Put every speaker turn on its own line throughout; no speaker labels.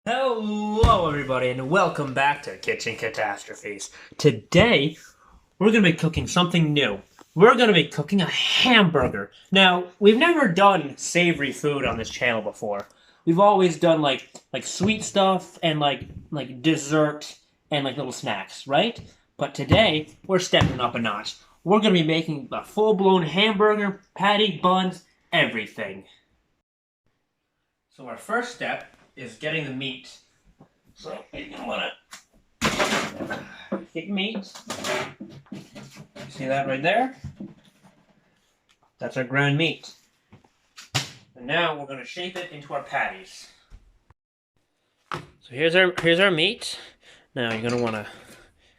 Hello, everybody, and welcome back to Kitchen Catastrophes. Today, we're going to be cooking something new. We're going to be cooking a hamburger. Now, we've never done savory food on this channel before. We've always done like sweet stuff and like dessert and like little snacks, right? But today, we're stepping up a notch. We're going to be making a full-blown hamburger, patty, buns, everything. So our first step is getting the meat. So you're gonna wanna get meat. See that right there? That's our ground meat. And now we're gonna shape it into our patties. So here's our meat. Now you're gonna wanna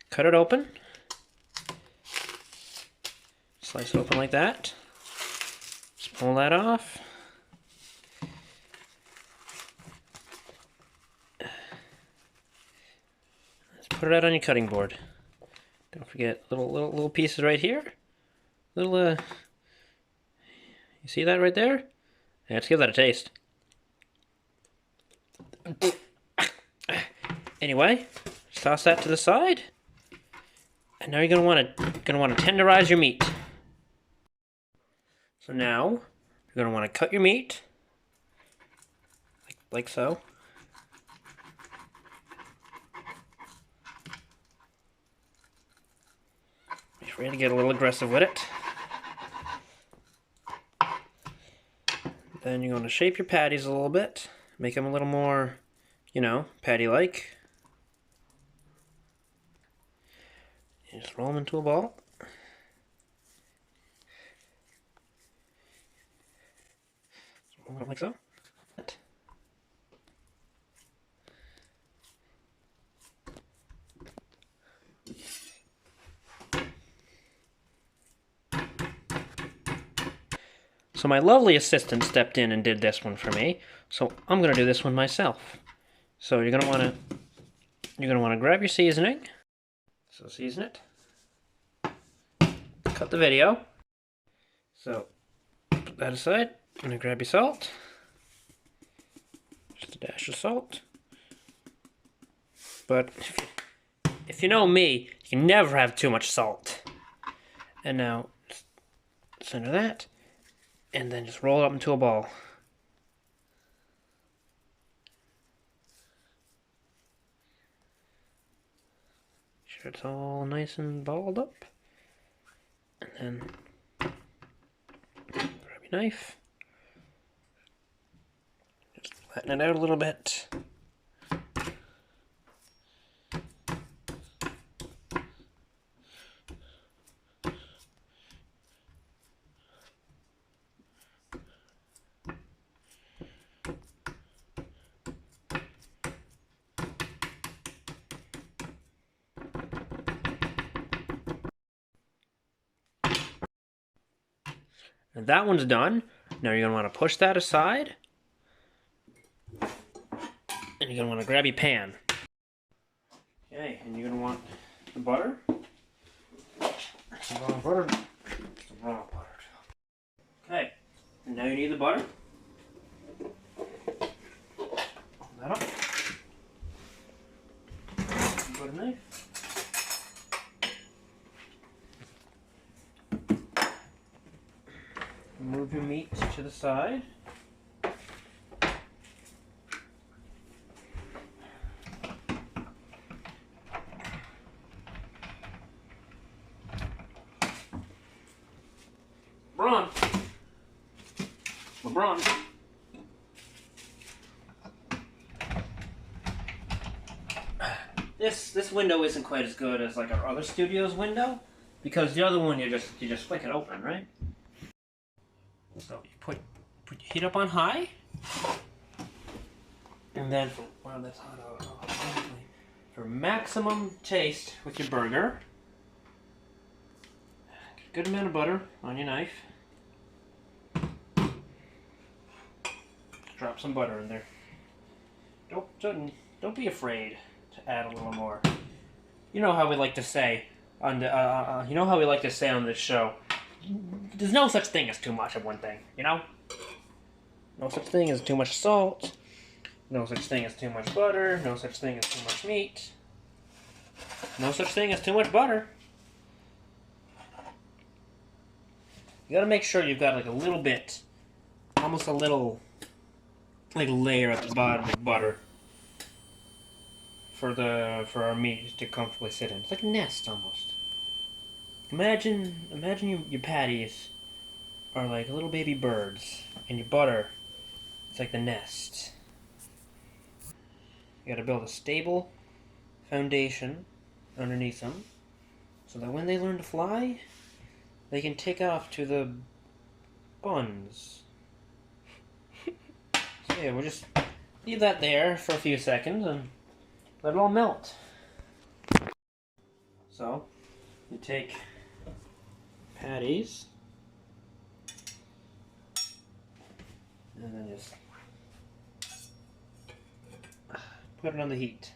cut it open. Slice it open like that. Just pull that off. Put it out on your cutting board. Don't forget little pieces right here. You see that right there? Yeah, let's give that a taste. Anyway, just toss that to the side. And now you're gonna want to tenderize your meat. So now you're gonna want to cut your meat like so. We're gonna get a little aggressive with it. Then you're going to shape your patties a little bit. Make them a little more, patty-like. You just roll them into a ball. Roll them like so. So my lovely assistant stepped in and did this one for me. So I'm gonna do this one myself. So you're gonna wanna grab your seasoning. So season it. Cut the video. So put that aside. I'm gonna grab your salt. Just a dash of salt. But if you know me, you can never have too much salt. And now center that. And then just roll it up into a ball. Sure it's all nice and balled up. And then grab your knife. Just flatten it out a little bit. And that one's done. Now you're going to want to push that aside. And you're going to want to grab your pan. Okay, and you're going to want the butter. Some raw butter. Some raw butter. Okay, and now you need the butter. Open that up. Butter knife. Move your meat to the side. LeBron. This window isn't quite as good as like our other studio's window, because the other one you just flick it open, right? So you put your heat up on high, and then for maximum taste with your burger, get a good amount of butter on your knife. Just drop some butter in there. Don't be afraid to add a little more. You know how we like to say on this show. There's no such thing as too much of one thing, you know? No such thing as too much salt. No such thing as too much butter. No such thing as too much meat. No such thing as too much butter. You gotta make sure you've got like a little bit, almost a little, like layer at the bottom of butter for our meat to comfortably sit in. It's like a nest almost. Imagine your patties are like little baby birds, and your butter is like the nest. You gotta build a stable foundation underneath them, so that when they learn to fly, they can take off to the buns. So yeah, we'll just leave that there for a few seconds and let it all melt. So, you take patties, and then just put it on the heat.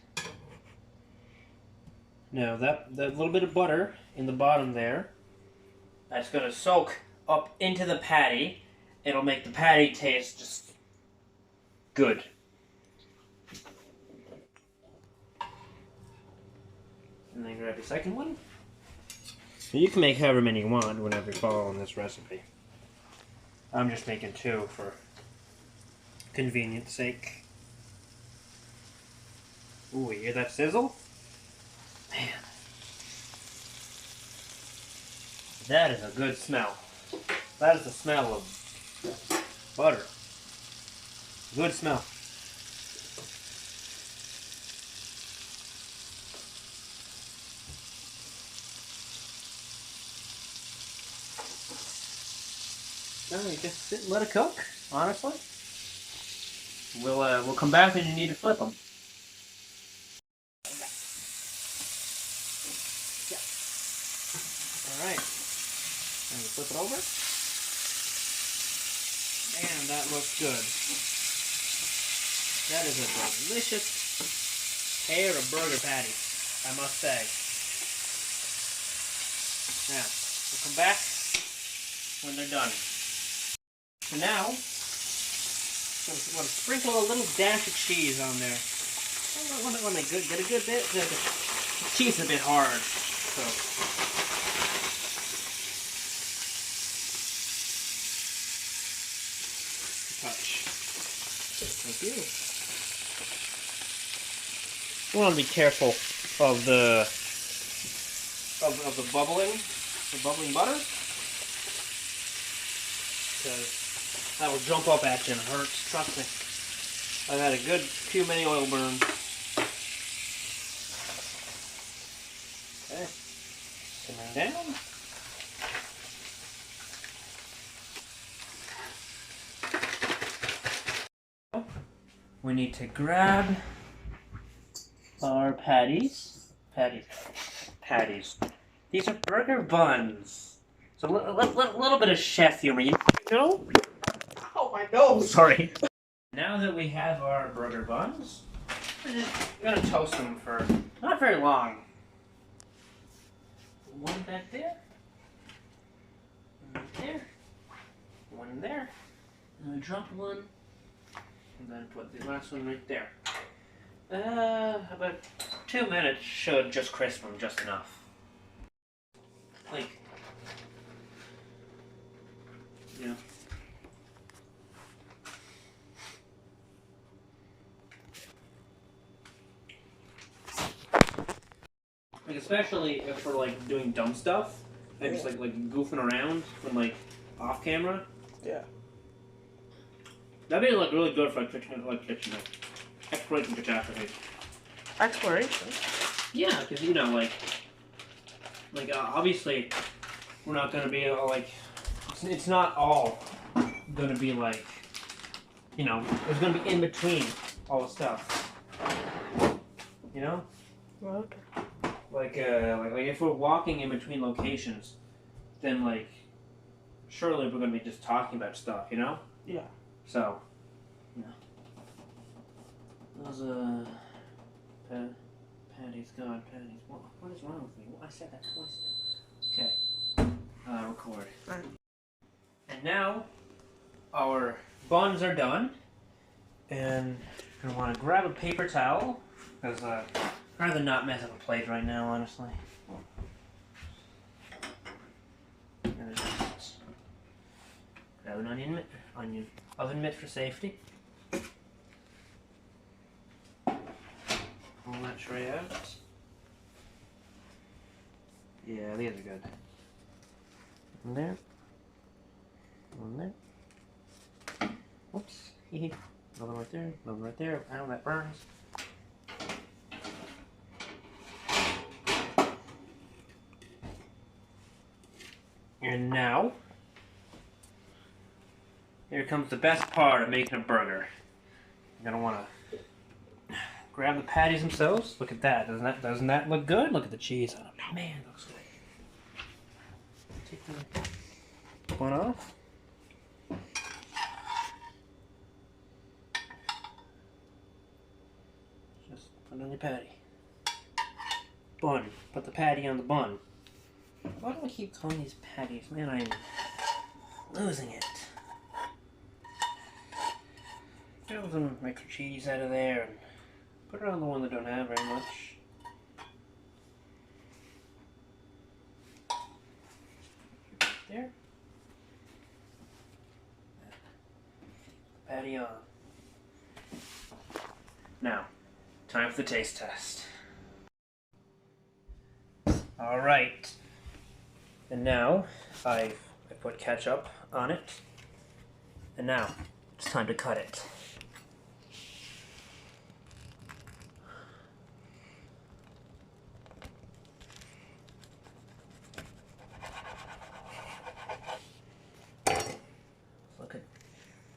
Now that little bit of butter in the bottom there, that's going to soak up into the patty. It'll make the patty taste just good. And then grab the second one. You can make however many you want whenever you follow this recipe. I'm just making 2 for convenience sake. Ooh, you hear that sizzle? Man. That is a good smell. That is the smell of butter. Good smell. No, you just sit and let it cook, honestly. We'll come back when you need to flip them. Yeah. Alright. And we flip it over. And that looks good. That is a delicious pair of burger patties, I must say. Now, we'll come back when they're done. So now, I'm going to sprinkle a little dash of cheese on there. When they get a good bit, the cheese is a bit hard. So. Touch. Thank you. You want to be careful of the bubbling butter, because that will jump up at you and hurt. Trust me. I've had a good few many oil burns. Okay, simmering down. We need to grab our patties. These are burger buns. So a little bit of chef humor, you know? Oh my nose! Sorry. Now that we have our burger buns, we're gonna toast them for not very long. One back there. One there. One there. And we drop one. And then put the last one right there. About 2 minutes should just crisp them just enough. Like, you know. Like, especially if we're like doing dumb stuff, and just like goofing around when like off camera.
Yeah.
That'd be like really good for kitchen exploration catastrophes.
Exploration?
Yeah, because you know, obviously, we're not gonna be like, it's not all gonna be like, you know, there's gonna be in between all the stuff. You know?
Well, okay.
Like if we're walking in between locations, then like, surely we're gonna be just talking about stuff, you know?
Yeah.
So, you know, those patties, God, patties. What is wrong with me? I said that twice now. Okay, record.
Right.
And now, our buns are done, and Gonna want to grab a paper towel, because I'd rather not mess up a plate right now, honestly. And just grab an onion oven mitt for safety. Pull that tray out. Yeah, these are good. One there. One there. Whoops. Another right there. Another right there. Ow, that burns. And now, here comes the best part of making a burger. You're gonna want to grab the patties themselves. Look at that. Doesn't that look good? Look at the cheese on them. Man, it looks good. Take the one off. Just put on your patty. Bun. Put the patty on the bun. Why do I keep calling these patties? Man, I'm losing it. Get some extra cheese out of there and put it on the one that don't have very much. There. Patty on. Now, time for the taste test. Alright. And now, I put ketchup on it. And now, it's time to cut it.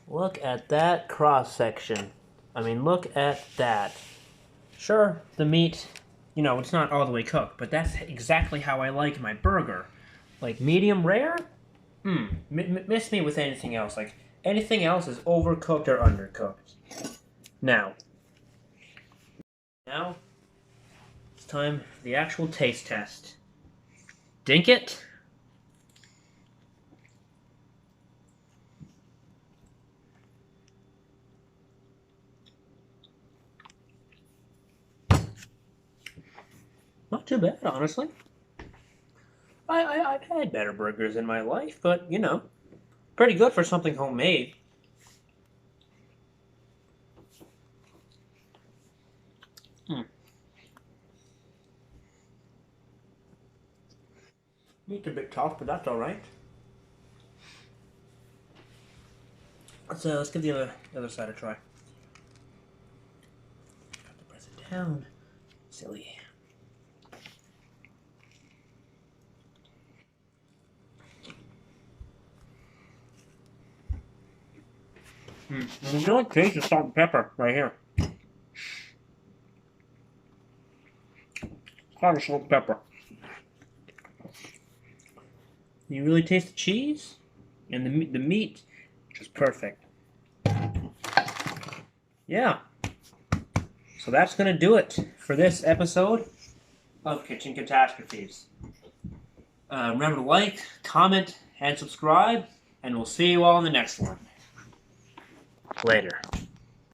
Look at that cross section. I mean, look at that. Sure, the meat, you know, it's not all the way cooked, but that's exactly how I like my burger. Like medium rare? Miss me with anything else. Like anything else is overcooked or undercooked. Now it's time for the actual taste test. Dink it. Not too bad, honestly. I've had better burgers in my life, but, you know, pretty good for something homemade. Meat's a bit tough, but that's alright. Let's give the other side a try. Have to press it down. Silly. You really taste the salt and pepper right here. A lot of salt and pepper. You really taste the cheese and the meat, just perfect. Yeah. So that's gonna do it for this episode of Kitchen Catastrophes. Remember to like, comment, and subscribe, and we'll see you all in the next one. Later.